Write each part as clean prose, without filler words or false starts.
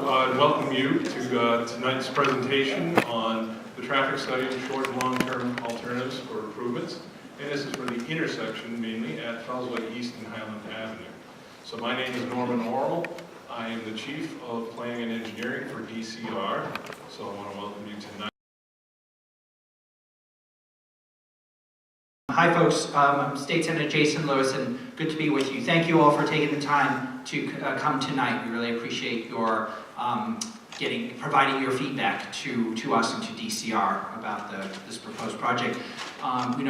I welcome you to tonight's presentation on the traffic study of short and long-term alternatives for improvements. And this is for the intersection mainly at Fellsway East and Highland Avenue. So my name is Norman Orwell. I am the Chief of Planning and Engineering for DCR. So I want to welcome you tonight. Hi folks, I'm State Senator Jason Lewis, and good to be with you. Thank you all for taking the time to come tonight. We really appreciate your providing your feedback to us and to DCR about this proposed project.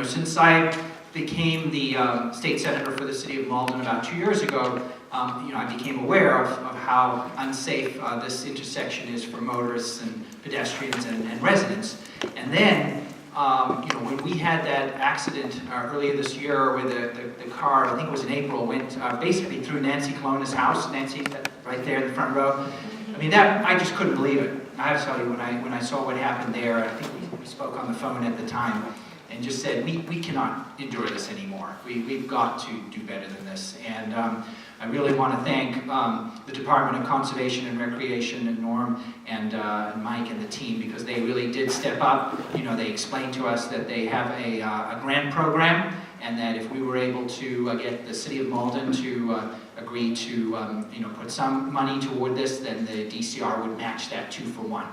Since I became the state senator for the city of Malden about 2 years ago, I became aware of how unsafe this intersection is for motorists and pedestrians and residents. And then when we had that accident earlier this year where the car, I think it was in April, went basically through Nancy Colonna's house, Nancy, right there in the front row. I mean, I just couldn't believe it. I have to tell you, when I saw what happened there, I think we spoke on the phone at the time and just said, we cannot endure this anymore. We've got to do better than this. And I really want to thank the Department of Conservation and Recreation and Norm and Mike and the team, because they really did step up. They explained to us that they have a grant program, and that if we were able to get the city of Malden to agree to put some money toward this, then the DCR would match that 2-for-1.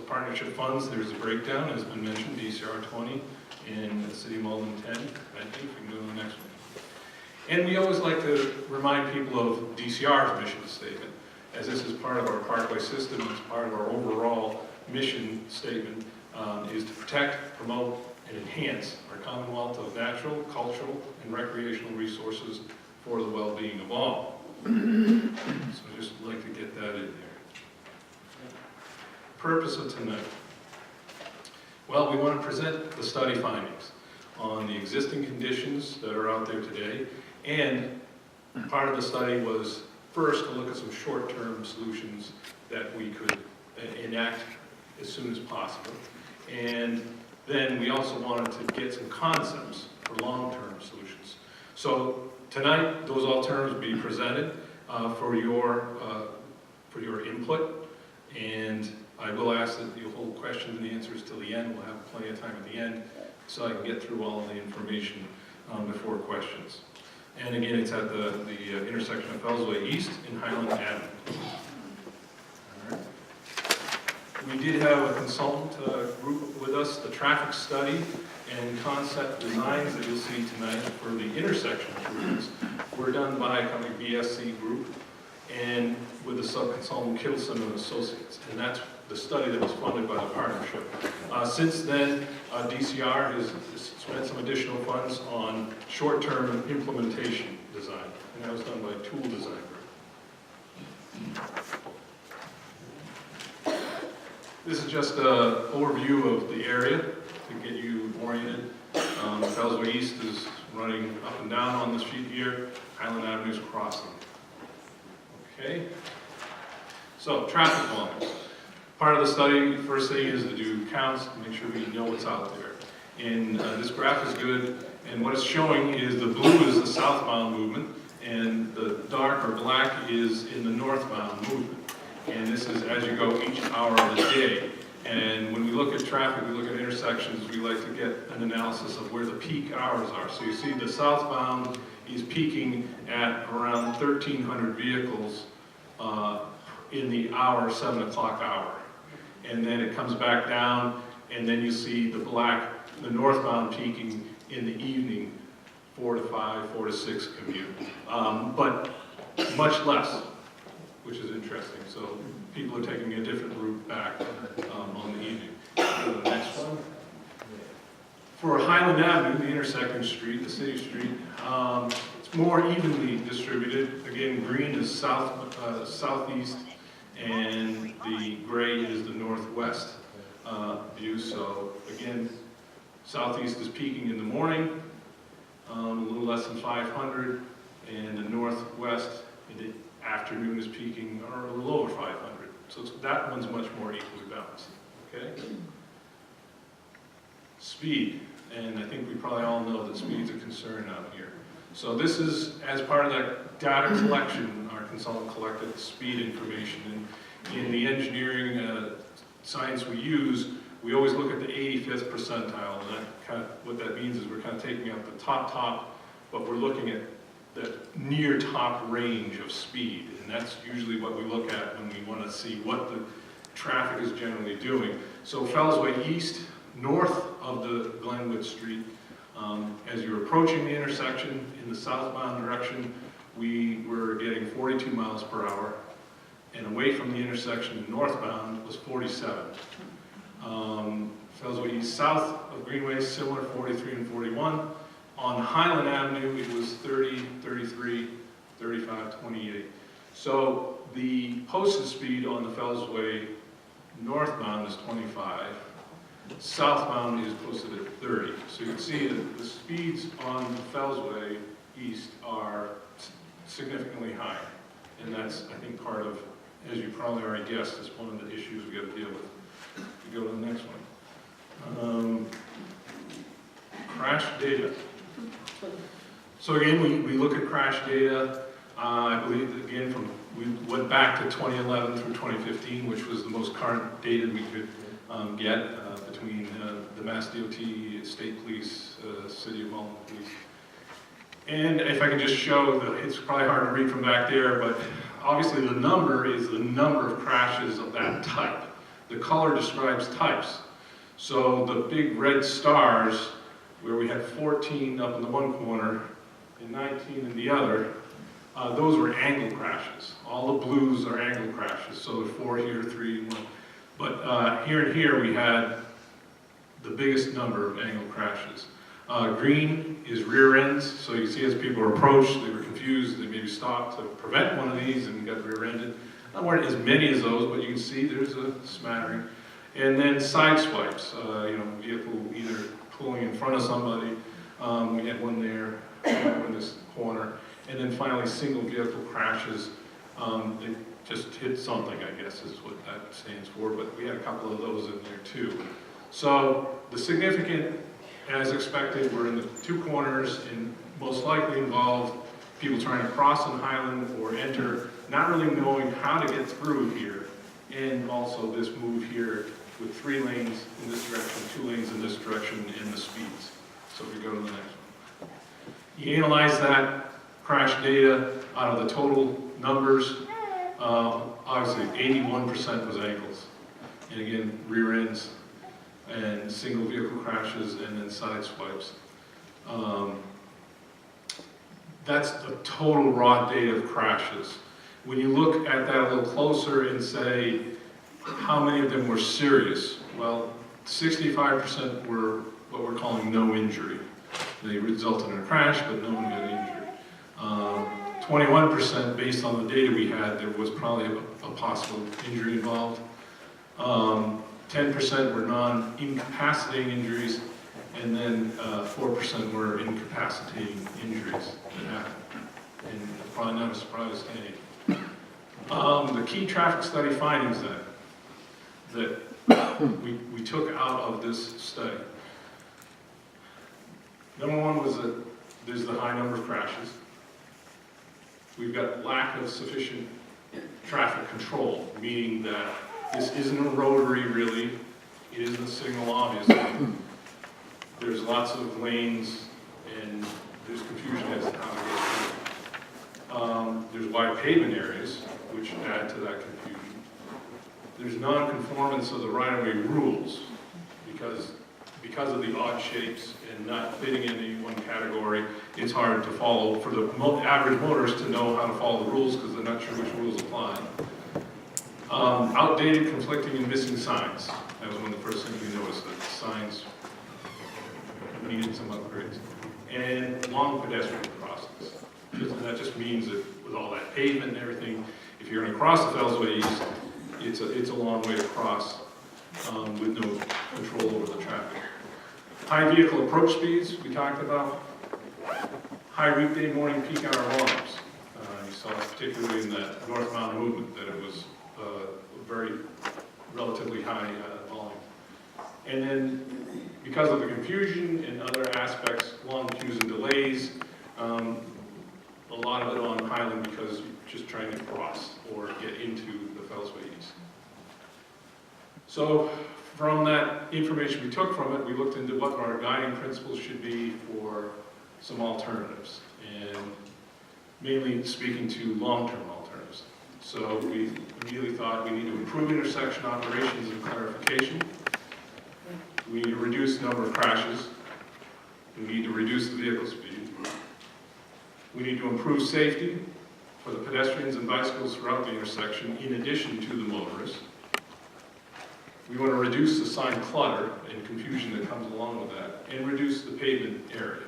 Partnership funds, there's a breakdown, as been mentioned, DCR 20 and the City of Malden 10, I think we can do the next one. And we always like to remind people of DCR's mission statement, as this is part of our parkway system, it's part of our overall mission statement, is to protect, promote, and enhance our Commonwealth of natural, cultural, and recreational resources for the well-being of all. So I just like to get that in there. Purpose of tonight. Well, we want to present the study findings on the existing conditions that are out there today, and part of the study was first to look at some short-term solutions that we could enact as soon as possible, and then we also wanted to get some concepts for long-term solutions. So tonight, those alternatives will be presented for your input, and I will ask that you hold questions and answers till the end. We'll have plenty of time at the end so I can get through all of the information before questions. And again, it's at the intersection of Fellsway East and Highland Avenue. All right. We did have a consultant group with us, the traffic study and concept designs that you'll see tonight for the intersection improvements were done by a company, BSC Group, and with the sub-consultant Kittleson and Associates, and that's the study that was funded by the partnership. Since then, DCR has spent some additional funds on short-term implementation design, and that was done by Tool Design Group. This is just an overview of the area to get you oriented. Fellsway East is running up and down on the sheet here. Highland Avenue is crossing. Okay, so traffic volumes. Part of the study, first thing is to do counts, to make sure we know what's out there. And this graph is good, and what it's showing is the blue is the southbound movement, and the dark or black is in the northbound movement. And this is as you go each hour of the day. And when we look at traffic, we look at intersections, we like to get an analysis of where the peak hours are. So you see the southbound is peaking at around 1,300 vehicles in the hour, 7 o'clock hour. And then it comes back down, and then you see the black, the northbound peaking in the evening, 4 to 5, 4 to 6 commute. But much less, which is interesting. So people are taking a different route back on the evening. Go to the next one. For Highland Avenue, the intersecting street, the city street, it's more evenly distributed. Again, green is southeast, and the gray is the northwest view. So again, southeast is peaking in the morning, a little less than 500, and the northwest in the afternoon is peaking or a little over 500. So that one's much more equally balanced. Okay. Speed, and I think we probably all know that speed's a concern out here. So this is, as part of that data collection, our consultant collected speed information. And in the engineering science we use, we always look at the 85th percentile. And that kind of, what that means is we're kind of taking out the top, but we're looking at the near top range of speed. And that's usually what we look at when we want to see what the traffic is generally doing. So Fellsway East, north of the Glenwood Street, as you're approaching the intersection in the southbound direction, we were getting 42 miles per hour, and away from the intersection northbound was 47. Fellsway East south of Greenway, similar, 43 and 41. On Highland Avenue, it was 30, 33, 35, 28. So the posted speed on the Fellsway northbound is 25. Southbound is posted at 30. So you can see that the speeds on the Fellsway East are significantly higher. And that's, I think, part of, as you probably already guessed, is one of the issues we got to deal with. We go to the next one. Crash data. So again, we look at crash data. I believe, again, we went back to 2011 through 2015, which was the most current data we could get between the Mass DOT, State Police, City of Malden Police. And if I can just show, it's probably hard to read from back there, but obviously the number is the number of crashes of that type. The color describes types. So the big red stars, where we had 14 up in the one corner and 19 in the other, those were angle crashes. All the blues are angle crashes. So 4 here, 3, 1. But here and here we had the biggest number of angle crashes. Green is rear ends. So you see as people approached, they were confused. They maybe stopped to prevent one of these and got rear-ended. Not weren't as many as those, but you can see there's a smattering. And then side swipes, vehicle either pulling in front of somebody. We had one there in this corner. And then finally, single vehicle crashes. They just hit something, I guess, is what that stands for. But we had a couple of those in there too. So the significant, as expected, were in the two corners and most likely involved people trying to cross on Highland or enter, not really knowing how to get through here. And also this move here with 3 lanes in this direction, 2 lanes in this direction, and the speeds. So if we go to the next one. You analyze that crash data out of the total numbers. Obviously 81% was ankles. And again, rear ends and single vehicle crashes and then side swipes. That's the total raw data of crashes. When you look at that a little closer and say, how many of them were serious? Well, 65% were what we're calling no injury. They resulted in a crash, but no one got injured. 21%, based on the data we had, there was probably a possible injury involved. 10% were non-incapacitating injuries, and then 4% were incapacitating injuries that happened. And probably not a surprise to any. The key traffic study findings that we took out of this study. Number one was that there's the high number of crashes. We've got lack of sufficient traffic control, meaning that this isn't a rotary really, it isn't a signal obviously. There's lots of lanes and there's confusion as to how to get through. There's wide pavement areas, which add to that confusion. There's non-conformance of the right-of-way rules because of the odd shapes and not fitting in any one category. It's hard to follow for the average motorist to know how to follow the rules because they're not sure which rules apply. Outdated, conflicting, and missing signs. That was one of the first things we noticed, that signs needed some upgrades. And long pedestrian crossings. That just means that with all that pavement and everything, if you're going to cross the Fellsway East, it's a long way to cross with no control over the traffic. High vehicle approach speeds, we talked about. High weekday morning peak hour volumes. You saw particularly in that northbound movement that it was very relatively high volume. And then because of the confusion and other aspects, long queues and delays, A lot of it on Highland because you're just trying to cross or get into the Fellsway East. So from that information we took from it, we looked into what our guiding principles should be for some alternatives, and mainly speaking to long-term alternatives. So we immediately thought we need to improve intersection operations and clarification. We need to reduce the number of crashes. We need to reduce the vehicle speed. We need to improve safety for the pedestrians and bicycles throughout the intersection, in addition to the motorists. We want to reduce the sign clutter and confusion that comes along with that, and reduce the pavement area.